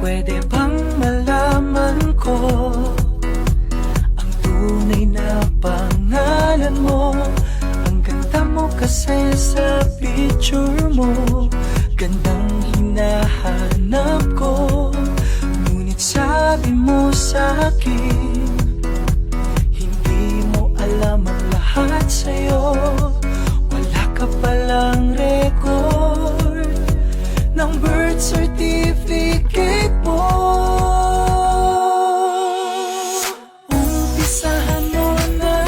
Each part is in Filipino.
Pwede bang malaman ko ang tunay na pangalan mo? Ang ganda mo kasi sa picture mo, gandang hinahanap ko. Ngunit sabi mo sa'kin, hindi mo alam ang lahat sa'yo. Wala ka palang record ng birth certificate mo. Umpisahan mo na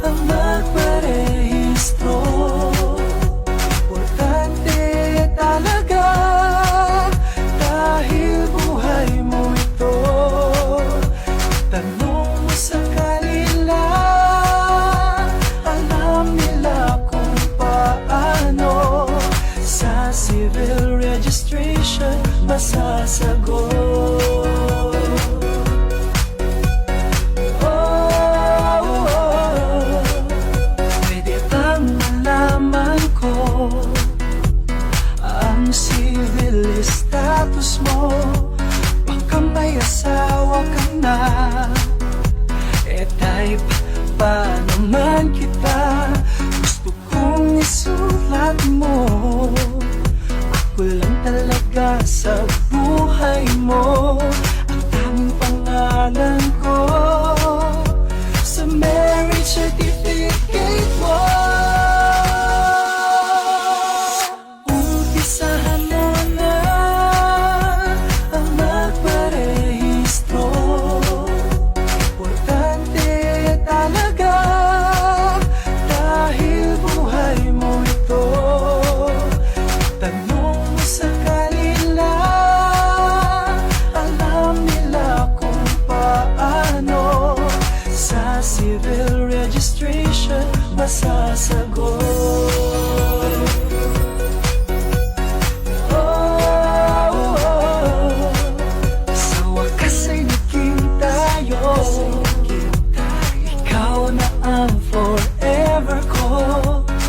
ang magparehistro. Importante talaga dahil buhay mo ito. Tanong mo sa kanila, alam nila kung paano. Sa civil registration masasagot. Pwede bang malaman ko ang civil status mo? Baka may asawa ka na, type pa naman kita. Gusto kong isulat mo, ako lang talaga sa buhay mo. Ang tanging pangalan ko sa marriage certificate mo. Umpisahan mo na ang magparehistro. Importante talaga dahil buhay mo ito. Tanong mo sa kanila, alam nila kung paano. Sa civil registration masasagot. Sa wakas ay naging tayo. Ikaw na ang forever ko.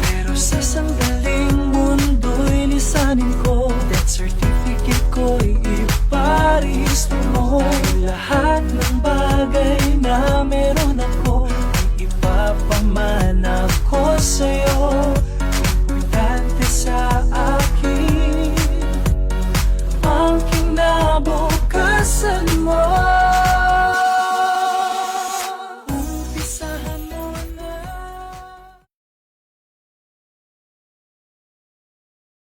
Pero sa sandaling mundo'y lisanin ko. Death certificate ko'y iparehistro mo. Lahat ng bagay na meron ako ay ipapamana ko sa'yo.